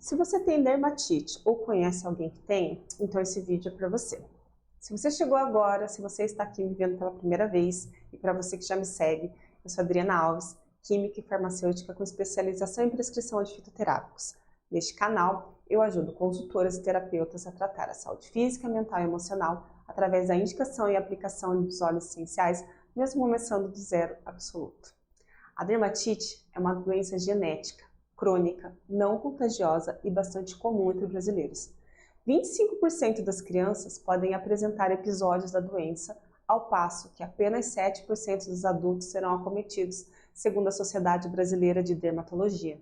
Se você tem dermatite ou conhece alguém que tem, então esse vídeo é para você. Se você chegou agora, se você está aqui me vendo pela primeira vez, e para você que já me segue, eu sou Adriana Alves, química e farmacêutica com especialização em prescrição de fitoterápicos. Neste canal, eu ajudo consultoras e terapeutas a tratar a saúde física, mental e emocional através da indicação e aplicação dos óleos essenciais, mesmo começando do zero absoluto. A dermatite é uma doença genética, crônica, não contagiosa e bastante comum entre brasileiros. 25% das crianças podem apresentar episódios da doença, ao passo que apenas 7% dos adultos serão acometidos, segundo a Sociedade Brasileira de Dermatologia.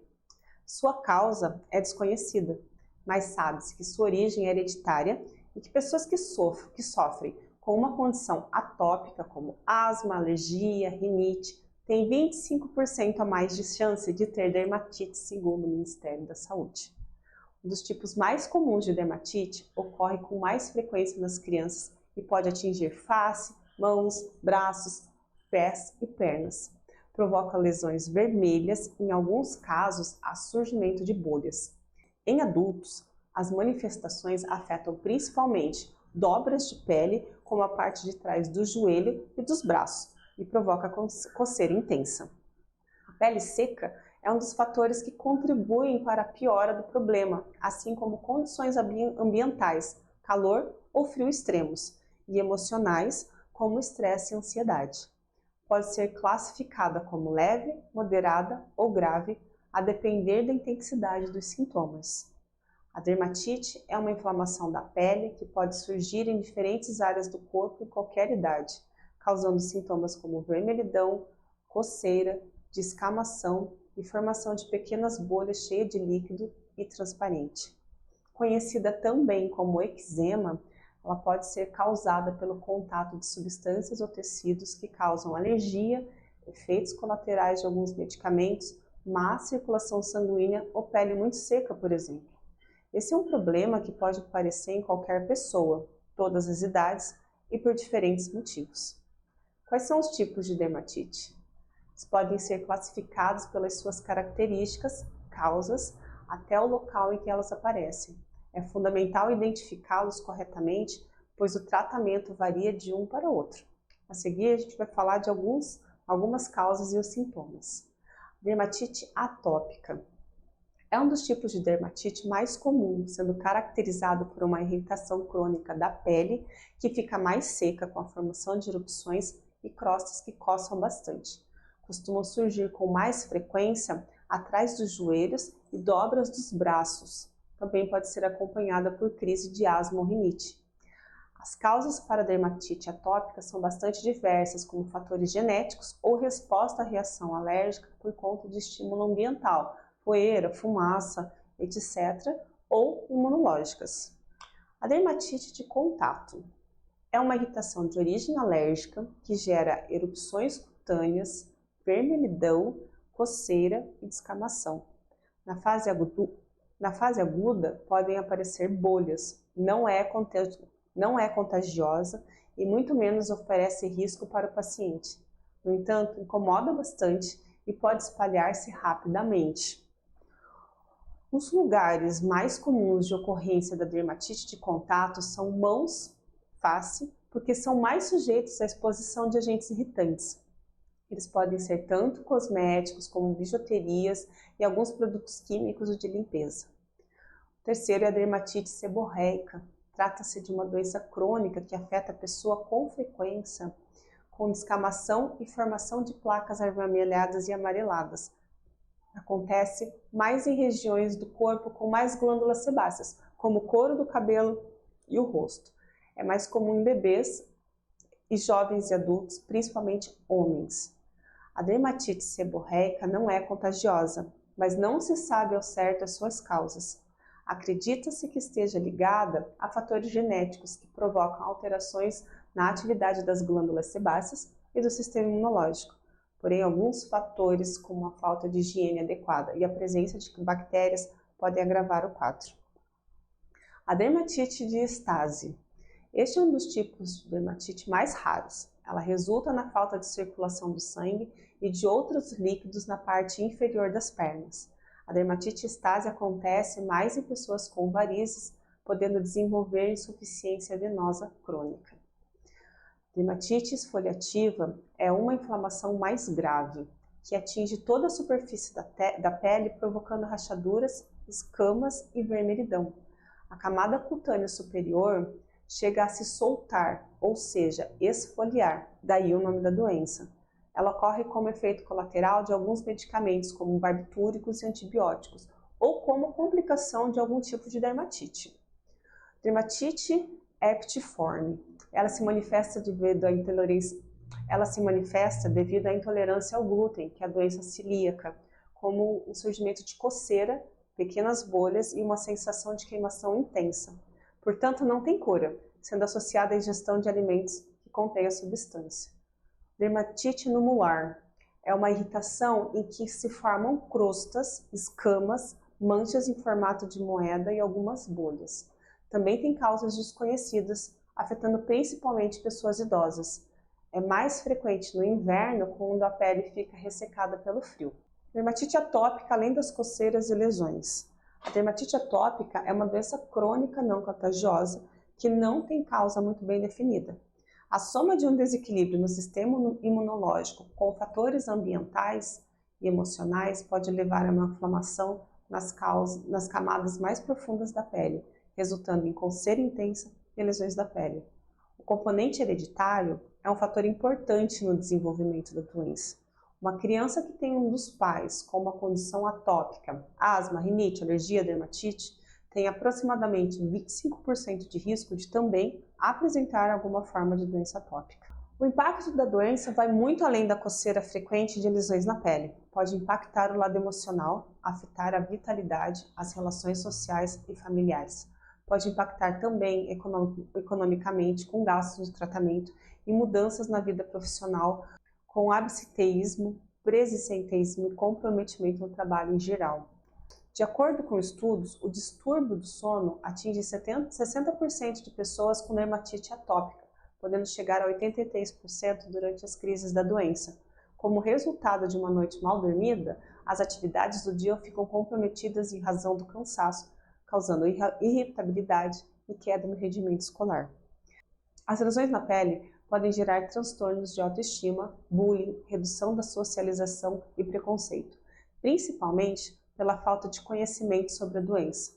Sua causa é desconhecida, mas sabe-se que sua origem é hereditária e que pessoas que sofrem com uma condição atópica como asma, alergia, rinite, têm 25% a mais de chance de ter dermatite, segundo o Ministério da Saúde. Um dos tipos mais comuns de dermatite ocorre com mais frequência nas crianças e pode atingir face, mãos, braços, pés e pernas. Provoca lesões vermelhas e, em alguns casos, há surgimento de bolhas. Em adultos, as manifestações afetam principalmente dobras de pele, como a parte de trás do joelho e dos braços, e provoca coceira intensa. A pele seca é um dos fatores que contribuem para a piora do problema, assim como condições ambientais, calor ou frio extremos, e emocionais, como estresse e ansiedade. Pode ser classificada como leve, moderada ou grave, a depender da intensidade dos sintomas. A dermatite é uma inflamação da pele que pode surgir em diferentes áreas do corpo em qualquer idade, causando sintomas como vermelhidão, coceira, descamação e formação de pequenas bolhas cheias de líquido e transparente. Conhecida também como eczema, ela pode ser causada pelo contato de substâncias ou tecidos que causam alergia, efeitos colaterais de alguns medicamentos, má circulação sanguínea ou pele muito seca, por exemplo. Esse é um problema que pode aparecer em qualquer pessoa, todas as idades e por diferentes motivos. Quais são os tipos de dermatite? Eles podem ser classificados pelas suas características, causas, até o local em que elas aparecem. É fundamental identificá-los corretamente, pois o tratamento varia de um para outro. A seguir, a gente vai falar de algumas causas e os sintomas. Dermatite atópica é um dos tipos de dermatite mais comum, sendo caracterizado por uma irritação crônica da pele que fica mais seca com a formação de erupções e crostas que coçam bastante. Costumam surgir com mais frequência atrás dos joelhos e dobras dos braços. Também pode ser acompanhada por crise de asma ou rinite. As causas para a dermatite atópica são bastante diversas, como fatores genéticos ou resposta à reação alérgica por conta de estímulo ambiental, poeira, fumaça, etc., ou imunológicas. A dermatite de contato é uma irritação de origem alérgica que gera erupções cutâneas, vermelhidão, coceira e descamação. Na fase aguda podem aparecer bolhas, não é contagiosa e muito menos oferece risco para o paciente. No entanto, incomoda bastante e pode espalhar-se rapidamente. Os lugares mais comuns de ocorrência da dermatite de contato são mãos, face, porque são mais sujeitos à exposição de agentes irritantes. Eles podem ser tanto cosméticos como bijuterias e alguns produtos químicos de limpeza. O terceiro é a dermatite seborreica. Trata-se de uma doença crônica que afeta a pessoa com frequência, com descamação e formação de placas avermelhadas e amareladas. Acontece mais em regiões do corpo com mais glândulas sebáceas, como o couro do cabelo e o rosto. É mais comum em bebês e jovens e adultos, principalmente homens. A dermatite seborreica não é contagiosa, mas não se sabe ao certo as suas causas. Acredita-se que esteja ligada a fatores genéticos que provocam alterações na atividade das glândulas sebáceas e do sistema imunológico. Porém, alguns fatores, como a falta de higiene adequada e a presença de bactérias, podem agravar o quadro. A dermatite de estase. Este é um dos tipos de dermatite mais raros. Ela resulta na falta de circulação do sangue e de outros líquidos na parte inferior das pernas. A dermatite estase acontece mais em pessoas com varizes, podendo desenvolver insuficiência venosa crônica. Dermatite esfoliativa é uma inflamação mais grave, que atinge toda a superfície da pele, provocando rachaduras, escamas e vermelhidão. A camada cutânea superior chega a se soltar, ou seja, esfoliar, daí o nome da doença. Ela ocorre como efeito colateral de alguns medicamentos, como barbitúricos e antibióticos, ou como complicação de algum tipo de dermatite. Dermatite herpetiforme. Ela se manifesta devido à intolerância ao glúten, que é a doença celíaca, como o surgimento de coceira, pequenas bolhas e uma sensação de queimação intensa. Portanto, não tem cura, sendo associada à ingestão de alimentos que contêm a substância. Dermatite numular é uma irritação em que se formam crostas, escamas, manchas em formato de moeda e algumas bolhas. Também tem causas desconhecidas, afetando principalmente pessoas idosas. É mais frequente no inverno, quando a pele fica ressecada pelo frio. Dermatite atópica, além das coceiras e lesões. A dermatite atópica é uma doença crônica não contagiosa que não tem causa muito bem definida. A soma de um desequilíbrio no sistema imunológico com fatores ambientais e emocionais pode levar a uma inflamação nas camadas mais profundas da pele, resultando em coceira intensa e lesões da pele. O componente hereditário é um fator importante no desenvolvimento da doença. Uma criança que tem um dos pais com uma condição atópica, asma, rinite, alergia, dermatite, tem aproximadamente 25% de risco de também apresentar alguma forma de doença atópica. O impacto da doença vai muito além da coceira frequente de lesões na pele. Pode impactar o lado emocional, afetar a vitalidade, as relações sociais e familiares. Pode impactar também economicamente com gastos de tratamento e mudanças na vida profissional, com absenteísmo, presenteísmo e comprometimento no trabalho em geral. De acordo com estudos, o distúrbio do sono atinge 60% de pessoas com dermatite atópica, podendo chegar a 83% durante as crises da doença. Como resultado de uma noite mal dormida, as atividades do dia ficam comprometidas em razão do cansaço, causando irritabilidade e queda no rendimento escolar. As lesões na pele podem gerar transtornos de autoestima, bullying, redução da socialização e preconceito, principalmente pela falta de conhecimento sobre a doença.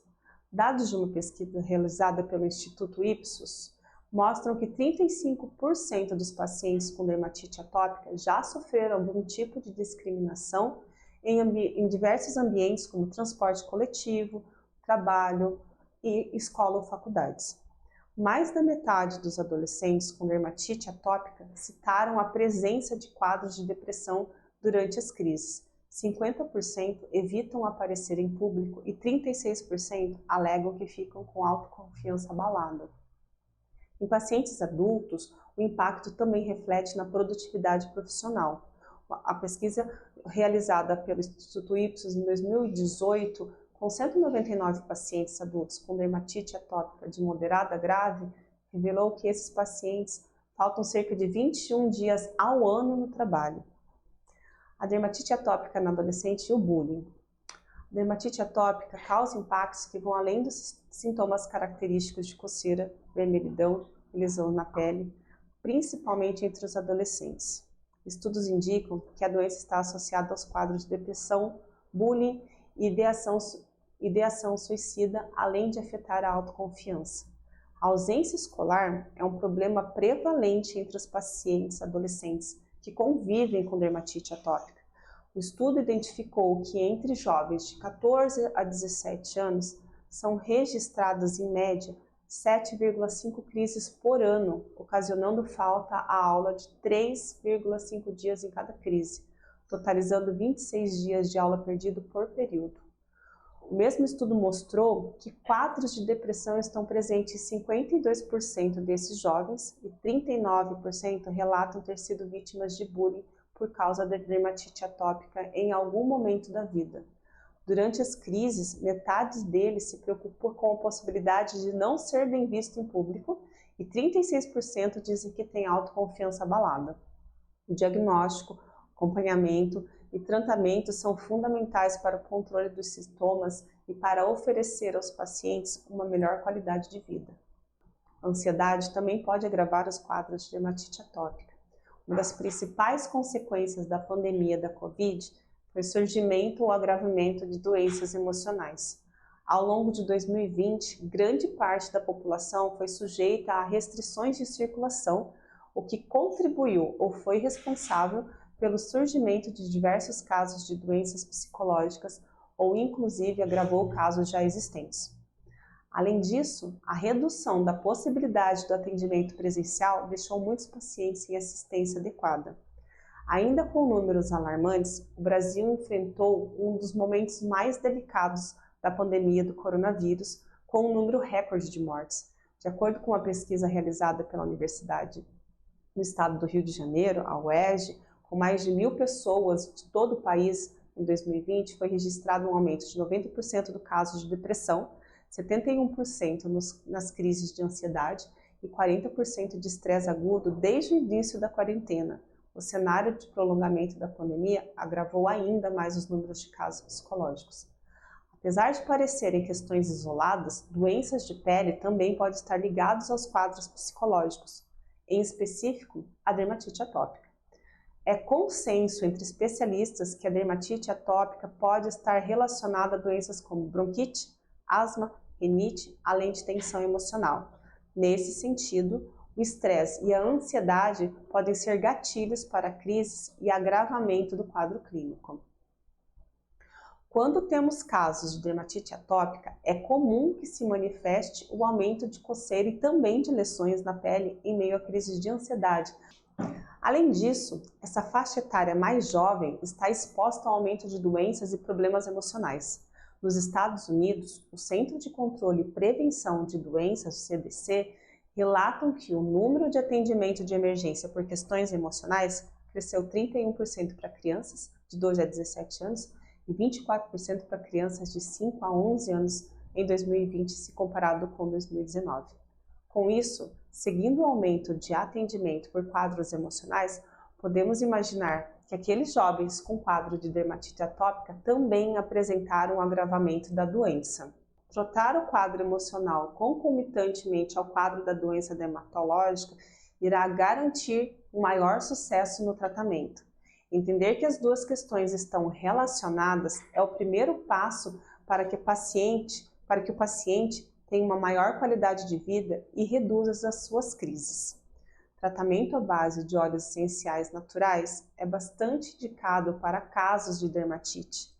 Dados de uma pesquisa realizada pelo Instituto Ipsos mostram que 35% dos pacientes com dermatite atópica já sofreram algum tipo de discriminação em diversos ambientes, como transporte coletivo, trabalho e escola ou faculdades. Mais da metade dos adolescentes com dermatite atópica citaram a presença de quadros de depressão durante as crises. 50% evitam aparecer em público e 36% alegam que ficam com autoconfiança abalada. Em pacientes adultos, o impacto também reflete na produtividade profissional. A pesquisa realizada pelo Instituto Ipsos em 2018, com 199 pacientes adultos com dermatite atópica de moderada a grave, revelou que esses pacientes faltam cerca de 21 dias ao ano no trabalho. A dermatite atópica na adolescente e o bullying. A dermatite atópica causa impactos que vão além dos sintomas característicos de coceira, vermelhidão e lesão na pele, principalmente entre os adolescentes. Estudos indicam que a doença está associada aos quadros de depressão, bullying e ideação suicida, além de afetar a autoconfiança. A ausência escolar é um problema prevalente entre os pacientes adolescentes que convivem com dermatite atópica. O estudo identificou que entre jovens de 14 a 17 anos são registradas, em média, 7,5 crises por ano, ocasionando falta à aula de 3,5 dias em cada crise, totalizando 26 dias de aula perdido por período. O mesmo estudo mostrou que quadros de depressão estão presentes em 52% desses jovens e 39% relatam ter sido vítimas de bullying por causa da dermatite atópica em algum momento da vida. Durante as crises, metade deles se preocupam com a possibilidade de não ser bem visto em público e 36% dizem que têm autoconfiança abalada. O diagnóstico, acompanhamento e tratamentos são fundamentais para o controle dos sintomas e para oferecer aos pacientes uma melhor qualidade de vida. A ansiedade também pode agravar os quadros de dermatite atópica. Uma das principais consequências da pandemia da Covid foi o surgimento ou agravamento de doenças emocionais. Ao longo de 2020, grande parte da população foi sujeita a restrições de circulação, o que contribuiu ou foi responsável pelo surgimento de diversos casos de doenças psicológicas ou inclusive agravou casos já existentes. Além disso, a redução da possibilidade do atendimento presencial deixou muitos pacientes sem assistência adequada. Ainda com números alarmantes, o Brasil enfrentou um dos momentos mais delicados da pandemia do coronavírus, com um número recorde de mortes. De acordo com uma pesquisa realizada pela Universidade no Estado do Rio de Janeiro, a UERJ, com mais de 1.000 pessoas de todo o país em 2020, foi registrado um aumento de 90% do caso de depressão, 71% nas crises de ansiedade e 40% de estresse agudo desde o início da quarentena. O cenário de prolongamento da pandemia agravou ainda mais os números de casos psicológicos. Apesar de parecerem questões isoladas, doenças de pele também podem estar ligadas aos quadros psicológicos, em específico, a dermatite atópica. É consenso entre especialistas que a dermatite atópica pode estar relacionada a doenças como bronquite, asma, rinite, além de tensão emocional. Nesse sentido, o estresse e a ansiedade podem ser gatilhos para crises e agravamento do quadro clínico. Quando temos casos de dermatite atópica, é comum que se manifeste o aumento de coceira e também de lesões na pele em meio a crises de ansiedade. Além disso, essa faixa etária mais jovem está exposta ao aumento de doenças e problemas emocionais. Nos Estados Unidos, o Centro de Controle e Prevenção de Doenças, o CDC, relatam que o número de atendimento de emergência por questões emocionais cresceu 31% para crianças de 12 a 17 anos e 24% para crianças de 5 a 11 anos em 2020, se comparado com 2019. Com isso, seguindo o aumento de atendimento por quadros emocionais, podemos imaginar que aqueles jovens com quadro de dermatite atópica também apresentaram um agravamento da doença. Tratar o quadro emocional concomitantemente ao quadro da doença dermatológica irá garantir um maior sucesso no tratamento. Entender que as duas questões estão relacionadas é o primeiro passo para que o paciente tenha uma maior qualidade de vida e reduza as suas crises. Tratamento à base de óleos essenciais naturais é bastante indicado para casos de dermatite.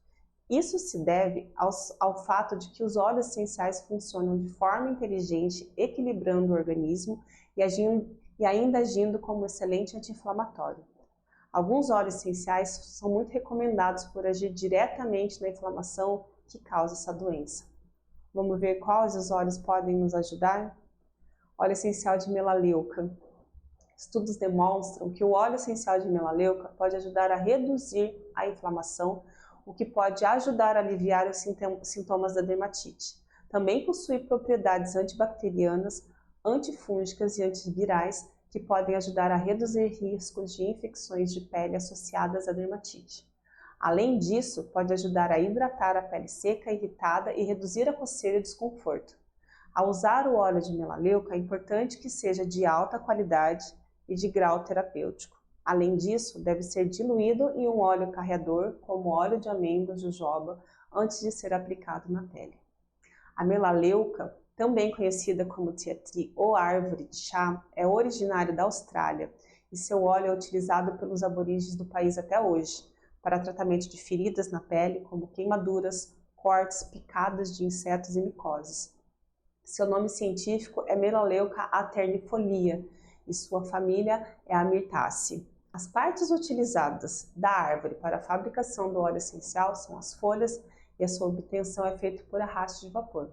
Isso se deve ao fato de que os óleos essenciais funcionam de forma inteligente, equilibrando o organismo e ainda agindo como excelente anti-inflamatório. Alguns óleos essenciais são muito recomendados por agir diretamente na inflamação que causa essa doença. Vamos ver quais os óleos podem nos ajudar? Óleo essencial de melaleuca. Estudos demonstram que o óleo essencial de melaleuca pode ajudar a reduzir a inflamação, o que pode ajudar a aliviar os sintomas da dermatite. Também possui propriedades antibacterianas, antifúngicas e antivirais que podem ajudar a reduzir riscos de infecções de pele associadas à dermatite. Além disso, pode ajudar a hidratar a pele seca, irritada e reduzir a coceira e desconforto. Ao usar o óleo de melaleuca, é importante que seja de alta qualidade e de grau terapêutico. Além disso, deve ser diluído em um óleo carreador, como óleo de amêndoa, jojoba, antes de ser aplicado na pele. A melaleuca, também conhecida como tea tree ou árvore de chá, é originária da Austrália e seu óleo é utilizado pelos aborígenes do país até hoje, para tratamento de feridas na pele, como queimaduras, cortes, picadas de insetos e micoses. Seu nome científico é Melaleuca alternifolia e sua família é a Myrtaceae. As partes utilizadas da árvore para a fabricação do óleo essencial são as folhas e a sua obtenção é feita por arraste de vapor.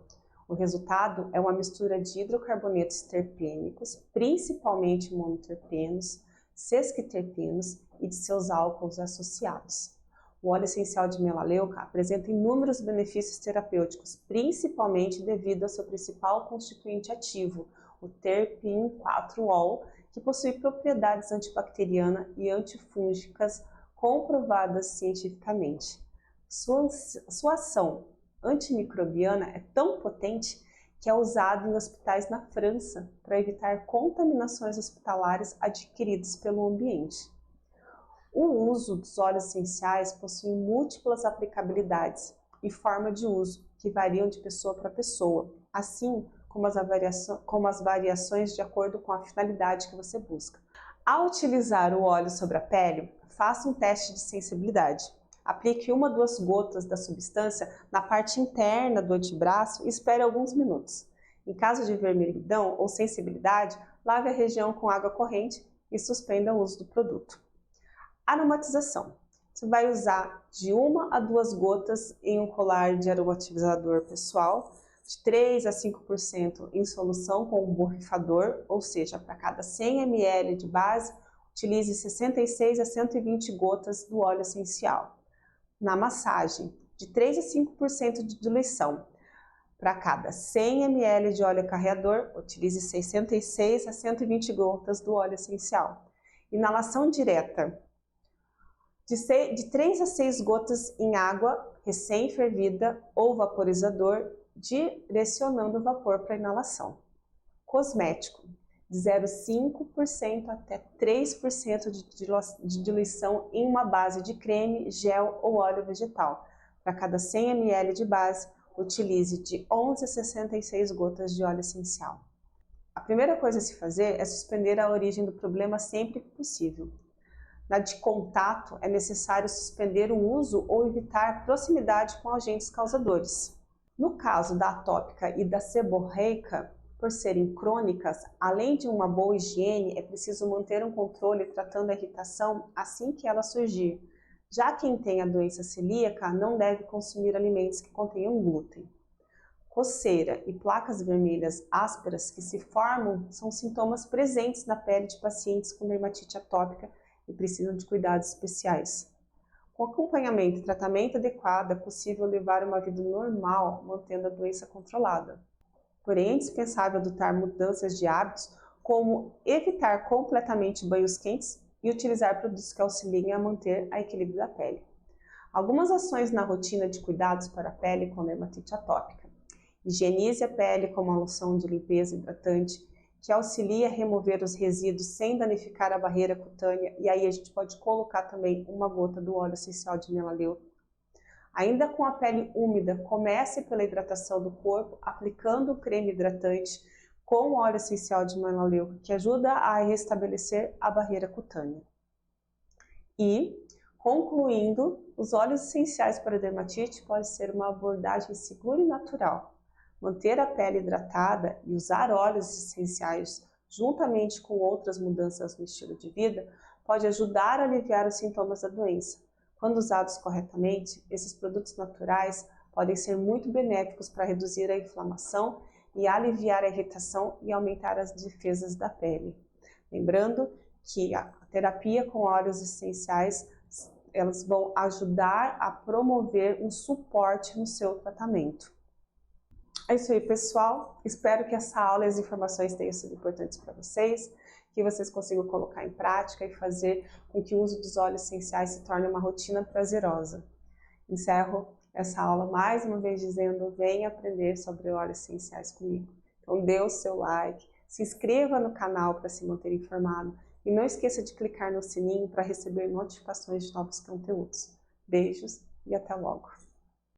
O resultado é uma mistura de hidrocarbonetos terpênicos, principalmente monoterpenos, sesquiterpenos e de seus álcools associados. O óleo essencial de melaleuca apresenta inúmeros benefícios terapêuticos, principalmente devido ao seu principal constituinte ativo, o terpin 4-ol, que possui propriedades antibacterianas e antifúngicas comprovadas cientificamente. Sua ação antimicrobiana é tão potente que é usado em hospitais na França para evitar contaminações hospitalares adquiridas pelo ambiente. O uso dos óleos essenciais possui múltiplas aplicabilidades e forma de uso que variam de pessoa para pessoa, assim como as variações de acordo com a finalidade que você busca. Ao utilizar o óleo sobre a pele, faça um teste de sensibilidade. Aplique 1 a 2 gotas da substância na parte interna do antebraço e espere alguns minutos. Em caso de vermelhidão ou sensibilidade, lave a região com água corrente e suspenda o uso do produto. Aromatização. Você vai usar de 1 a 2 gotas em um colar de aromatizador pessoal, de 3 a 5% em solução com um borrifador, ou seja, para cada 100 ml de base, utilize 66 a 120 gotas do óleo essencial. Na massagem, de 3 a 5% de diluição. Para cada 100 ml de óleo carreador, utilize 66 a 120 gotas do óleo essencial. Inalação direta. De 3 a 6 gotas em água recém-fervida ou vaporizador, direcionando o vapor para inalação. Cosmético. De 0,5% até 3% de diluição em uma base de creme, gel ou óleo vegetal. Para cada 100 ml de base, utilize de 11 a 66 gotas de óleo essencial. A primeira coisa a se fazer é suspender a origem do problema sempre que possível. Na de contato, é necessário suspender o uso ou evitar proximidade com agentes causadores. No caso da atópica e da seborreica, por serem crônicas, além de uma boa higiene, é preciso manter um controle tratando a irritação assim que ela surgir. Já quem tem a doença celíaca não deve consumir alimentos que contenham glúten. Coceira e placas vermelhas ásperas que se formam são sintomas presentes na pele de pacientes com dermatite atópica e precisam de cuidados especiais. Com acompanhamento e tratamento adequado, é possível levar uma vida normal, mantendo a doença controlada. Porém, é indispensável adotar mudanças de hábitos, como evitar completamente banhos quentes e utilizar produtos que auxiliem a manter o equilíbrio da pele. Algumas ações na rotina de cuidados para a pele com dermatite atópica. Higienize a pele com uma loção de limpeza hidratante, que auxilia a remover os resíduos sem danificar a barreira cutânea, e aí a gente pode colocar também uma gota do óleo essencial de melaleuca. Ainda com a pele úmida, comece pela hidratação do corpo, aplicando o creme hidratante com óleo essencial de melaleuca, que ajuda a restabelecer a barreira cutânea. E, concluindo, os óleos essenciais para dermatite podem ser uma abordagem segura e natural. Manter a pele hidratada e usar óleos essenciais juntamente com outras mudanças no estilo de vida pode ajudar a aliviar os sintomas da doença. Quando usados corretamente, esses produtos naturais podem ser muito benéficos para reduzir a inflamação e aliviar a irritação e aumentar as defesas da pele. Lembrando que a terapia com óleos essenciais, elas vão ajudar a promover um suporte no seu tratamento. É isso aí, pessoal. Espero que essa aula e as informações tenham sido importantes para vocês, que vocês consigam colocar em prática e fazer com que o uso dos óleos essenciais se torne uma rotina prazerosa. Encerro essa aula mais uma vez dizendo: venha aprender sobre óleos essenciais comigo. Então dê o seu like, se inscreva no canal para se manter informado e não esqueça de clicar no sininho para receber notificações de novos conteúdos. Beijos e até logo!